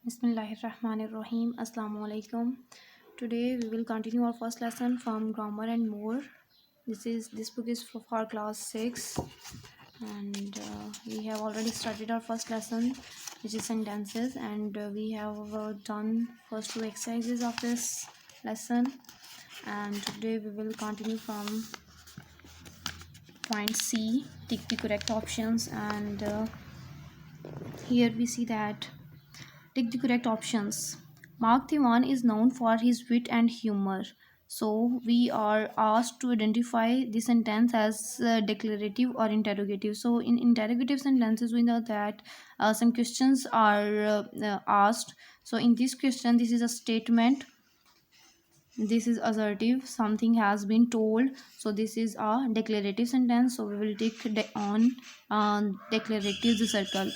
Bismillahirrahmanirrahim. Assalamu alaikum. Today we will continue our first lesson from Grammar and More. This book is for class 6, and we have already started our first lesson, which is sentences, and we have done first two exercises of this lesson, and today we will continue from point C, tick the correct options, and here we see that take the correct options. Mark Thewan is known for his wit and humor. So we are asked to identify the sentence as declarative or interrogative. So in interrogative sentences, we know that some questions are asked. So in this question, this is a statement. This is assertive. Something has been told. So this is a declarative sentence. So we will take on declarative the circle.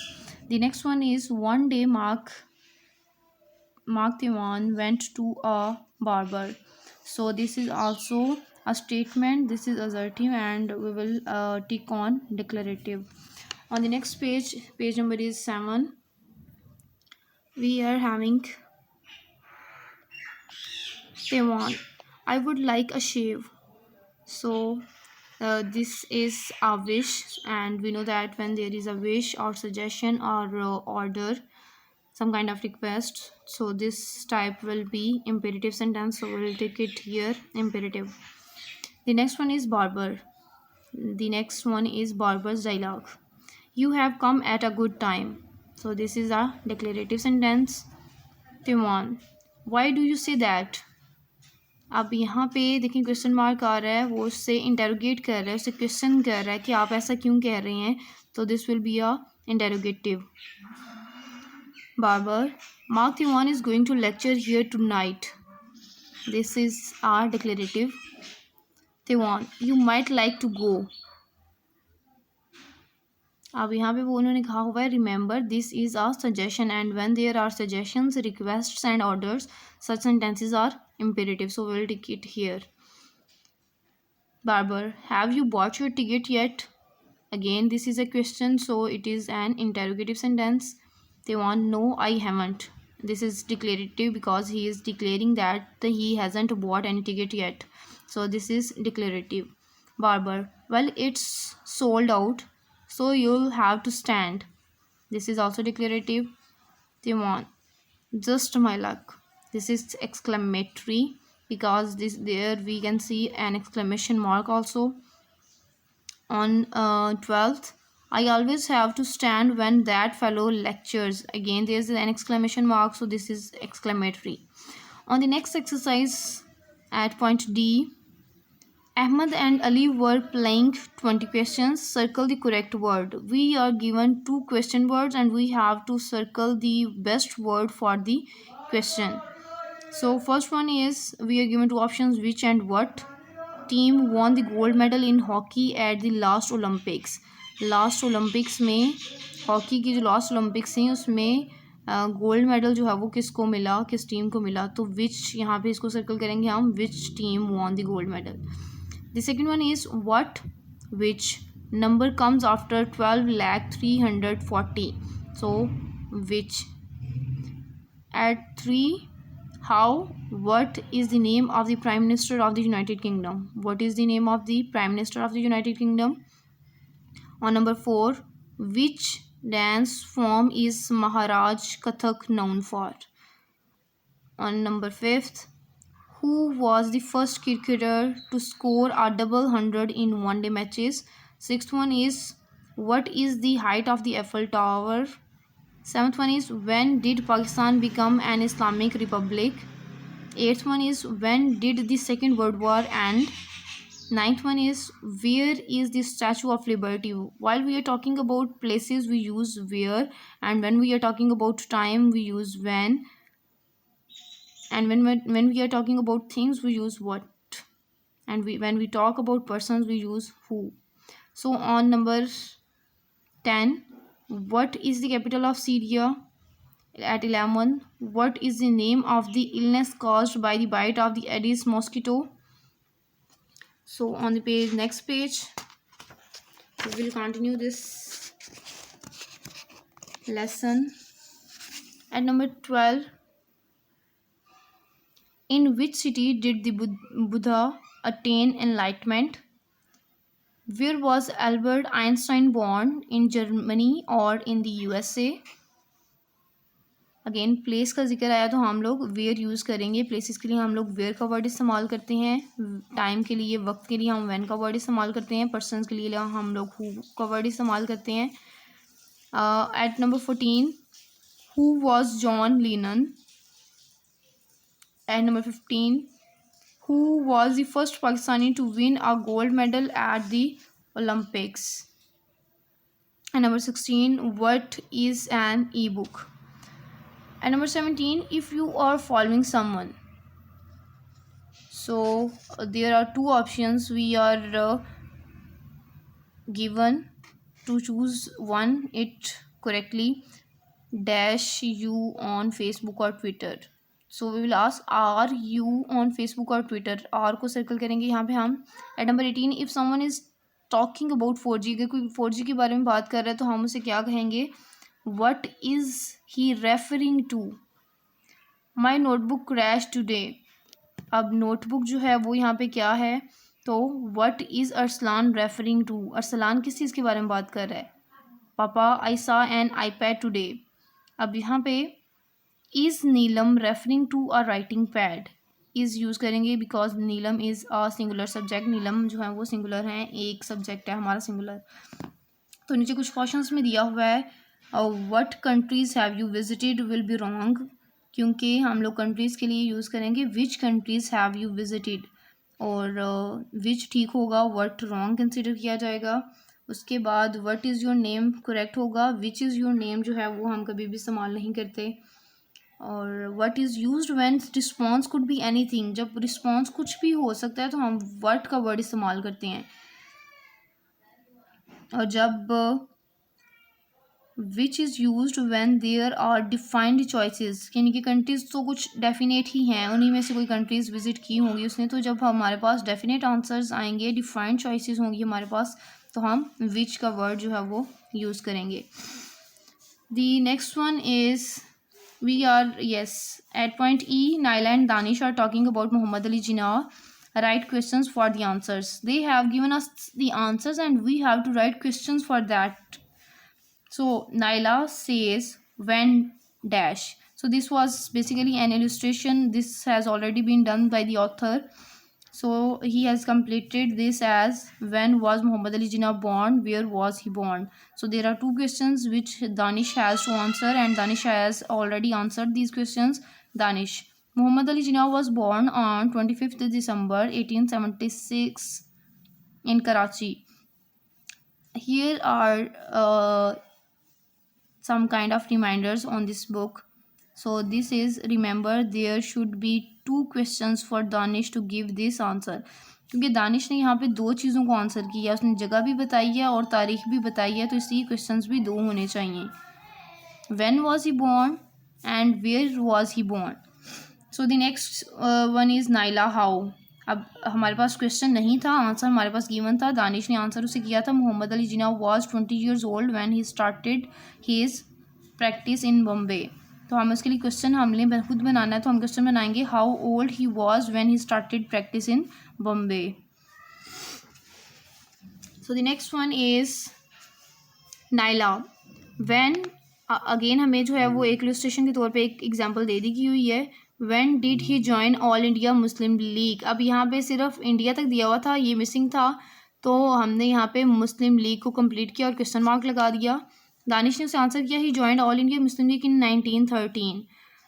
The next one is one day Mark Thewan went to a barber. So this is also a statement. This is assertive, and we will tick on declarative. On the next page, page number is 7. We are having Thewan. I would like a shave. So this is a wish, and we know that when there is a wish or suggestion or order, some kind of request, so this type will be imperative sentence, so we'll take it here imperative. The next one is barber. The next one is barber's dialogue. You have come at a good time. So this is a declarative sentence. Timon, why do you say that? अब यहाँ पे देखिए question mark आ रहा है, वो उससे interrogate कर रहा है, उससे क्वेश्चन कर रहा है कि आप ऐसा क्यों कह रहे हैं. तो this will be a interrogative. Barber, Mark Thewan is going to lecture here tonight. This is our declarative. Thewan, you might like to go. अब यहाँ पे वो उन्होंने कहा हुआ है remember this is a suggestion, and when there are suggestions requests and orders such sentences are imperative, so we'll take it here. Barber, have you bought your ticket yet? Again, this is a question, so it is an interrogative sentence. They want, no, I haven't. This is declarative because he is declaring that he hasn't bought any ticket yet. So this is declarative. Barber, well, it's sold out, so you'll have to stand. This is also declarative. They want, just my luck. This is exclamatory because this there we can see an exclamation mark also. On 12th, I always have to stand when that fellow lectures. Again, there's an exclamation mark, so this is exclamatory. On the next exercise at point D, Ahmed and Ali were playing 20 questions. Circle the correct word. We are given 2 question words and we have to circle the best word for the question. So first one is we are given 2 options, which and what. Team won the gold medal in hockey at the last Olympics. Last Olympics में hockey की जो last Olympics हैं उसमें gold medal जो है वो किसको मिला, किस टीम को मिला. तो विच यहाँ पे इसको सर्कल करेंगे हम, which team won the gold medal. The second one is what which number comes after 12,340. So which. At 3, how. What is the name of the Prime Minister of the United Kingdom? What is the name of the Prime Minister of the United Kingdom? On number 4, which dance form is Maharaj Kathak known for? On number 5th, who was the first cricketer to score a double hundred in one-day matches? 6th one is what is the height of the Eiffel Tower? 7th one is when did Pakistan become an Islamic Republic? 8th one is when did the Second World War end? 9th one is where is the Statue of Liberty? While we are talking about places we use where, and when we are talking about time we use when, and when we are talking about things we use what, and when we talk about persons we use who. So on number 10, what is the capital of Syria? At 11, what is the name of the illness caused by the bite of the Aedes mosquito? So on the page, next page, we will continue this lesson. At number 12, in which city did the Buddha attain enlightenment? Where was Albert Einstein born? In Germany or in the USA? Again place का जिक्र आया तो हम लोग where use करेंगे. Places के लिए हम लोग वेयर का वर्ड इस्तेमाल करते हैं. टाइम के लिए, वक्त के लिए हम व्हेन का वर्ड इस्तेमाल करते हैं. पर्सनस के लिए हम लोग हु का वर्ड इस्तेमाल करते हैं. At number 14, who was John Lennon? At number 15, who was the first Pakistani to win a gold medal at the Olympics? And number 16, what is an e-book? And number 17, if you are following someone. So there are two options we are given to choose one it correctly. Dash you on Facebook or Twitter. So we will ask are you on Facebook और Twitter. Are को circle करेंगे यहाँ पे हम. At number 18, if someone is talking about 4G, अगर कोई 4G के बारे में बात कर रहा है तो हम उसे क्या कहेंगे? What is he referring to? My notebook crash today. अब नोटबुक जो है वो यहाँ पे क्या है? तो what is Arsalan referring to? Arsalan किस चीज़ के बारे में बात कर रहा है? पापा आई सा एन iPad टुडे. अब यहाँ पे is Neelam referring to a writing pad? Is use करेंगे because Neelam is a singular subject. Neelam जो है वो सिंगुलर हैं, एक सब्जेक्ट है हमारा सिंगुलर. तो नीचे कुछ क्वेश्चंस में दिया हुआ है what countries have you visited will be wrong, क्योंकि हम लोग कंट्रीज़ के लिए यूज़ करेंगे विच कंट्रीज़ हैव यू विजिटेड, और विच ठीक होगा, व्हाट रॉन्ग कंसिडर किया जाएगा. उसके बाद what is your name correct होगा. विच इज़ योर नेम जो है वो हम कभी भी इस्तेमाल नहीं करते. और what is used when response could be anything, जब रिस्पॉन्स कुछ भी हो सकता है तो हम व्हाट का वर्ड इस्तेमाल करते हैं. और जब which is used when there are defined choices, यानी कि कंट्रीज़ तो कुछ डेफिनेट ही हैं, उन्हीं में से कोई कंट्रीज़ विजिट की होंगी उसने, तो जब हमारे पास डेफिनेट आंसर्स आएंगे, डिफाइंड चॉइसेस होंगी हमारे पास, तो हम विच का वर्ड जो है वो यूज़ करेंगे. The next one is we are yes at point E, Naila and Danish are talking about Muhammad Ali Jinnah. Write questions for the answers. They have given us the answers and we have to write questions for that. So Naila says when dash. So this was basically an illustration. This has already been done by the author. So he has completed this as when was Muhammad Ali Jinnah born, where was he born. So there are two questions which Danish has to answer and Danish has already answered these questions. Danish, Muhammad Ali Jinnah was born on 25th December 1876 in Karachi. Here are some kind of reminders on this book. So this is, remember there should be two questions for Danish to give this answer. क्योंकि दानिश ने यहाँ पे दो चीज़ों को answer किया, उसने जगह भी बताई है और तारीख भी बताई है, तो इसलिए क्वेश्चंस भी दो होने चाहिए. When was he born and where was he born. So the next one is Naila, how. अब हमारे पास क्वेश्चन नहीं था, आंसर हमारे पास गिवन था. दानिश ने आंसर उसे किया था Mohammad Ali Jinnah was 20 years old when he started his practice in Bombay. तो हम उसके लिए क्वेश्चन हमने खुद बनाना है, तो हम क्वेश्चन बनाएंगे how old he was when he started practice in Bombay. So the next one is Naila. When, again हमें जो है वो एक इलस्ट्रेशन के तौर पे एक एग्जांपल दे दी की हुई है. When did he join all India Muslim league. अब यहाँ पे सिर्फ इंडिया तक दिया हुआ था, ये मिसिंग था, तो हमने यहाँ पे मुस्लिम लीग को कंप्लीट किया और क्वेश्चन मार्क लगा दिया. दानिश ने उसे आंसर किया he joined all India Muslim League in 1913.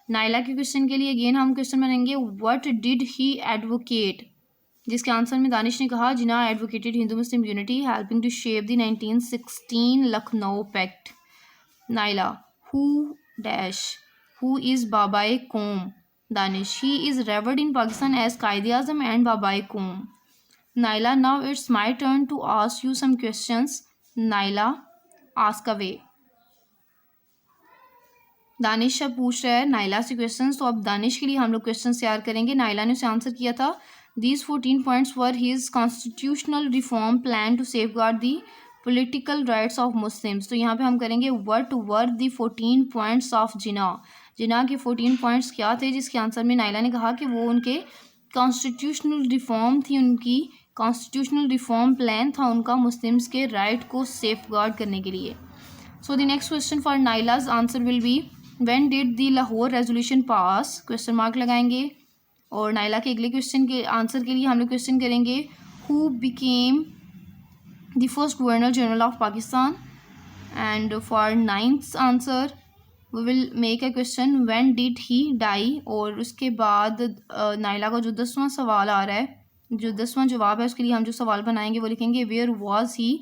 Naila के क्वेश्चन के लिए अगेन हम क्वेश्चन बनाएंगे व्हाट डिड ही एडवोकेट, जिसके आंसर में दानिश ने कहा Jinnah advocated Hindu Muslim unity helping to shape the 1916 Lucknow pact. Naila, who dash, who is Baba-e-Qaum. Danish, he is revered in Pakistan as Quaid-e-Azam and Baba-e-Qaum. Naila, now it's my turn to ask you some questions. Naila, ask away. Danish अब पूछ रहा है Naila से questions, तो अब दानिश के लिए हम लोग क्वेश्चन तैयार करेंगे. नाइला ने उसे आंसर किया था these 14 points were his constitutional reform plan to safeguard the political rights of Muslims. तो यहाँ पे हम करेंगे what were the 14 points of Jinnah. Jinnah के 14 पॉइंट्स क्या थे, जिसके आंसर में नाइला ने कहा कि वो उनके कॉन्स्टिट्यूशनल रिफॉर्म थी, उनकी कॉन्स्टिट्यूशनल रिफॉर्म प्लान था उनका मुस्लिम्स के राइट को सेफ गार्ड करने के लिए. So the next question for Naila's answer will be when did the Lahore resolution pass, question mark लगाएंगे. और नाइला के अगले क्वेश्चन के आंसर के लिए हम लोग क्वेश्चन करेंगे who became the first governor general of Pakistan. And for ninth answer we will make a question when did he die. और उसके बाद नाइला का जो 10वां सवाल आ रहा है, जो 10वां जवाब है, उसके लिए हम जो सवाल बनाएंगे वो लिखेंगे वेयर वाज ही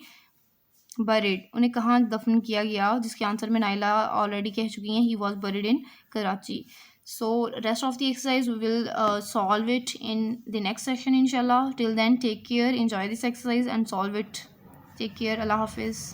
बरीड, उन्हें कहाँ दफन किया गया, जिसके आंसर में नाइला ऑलरेडी कह चुकी हैं he was buried in Karachi. So rest of the exercise we will solve it in the next session inshallah. Till then, take care, enjoy this exercise and solve it. Take care. Allah Hafiz.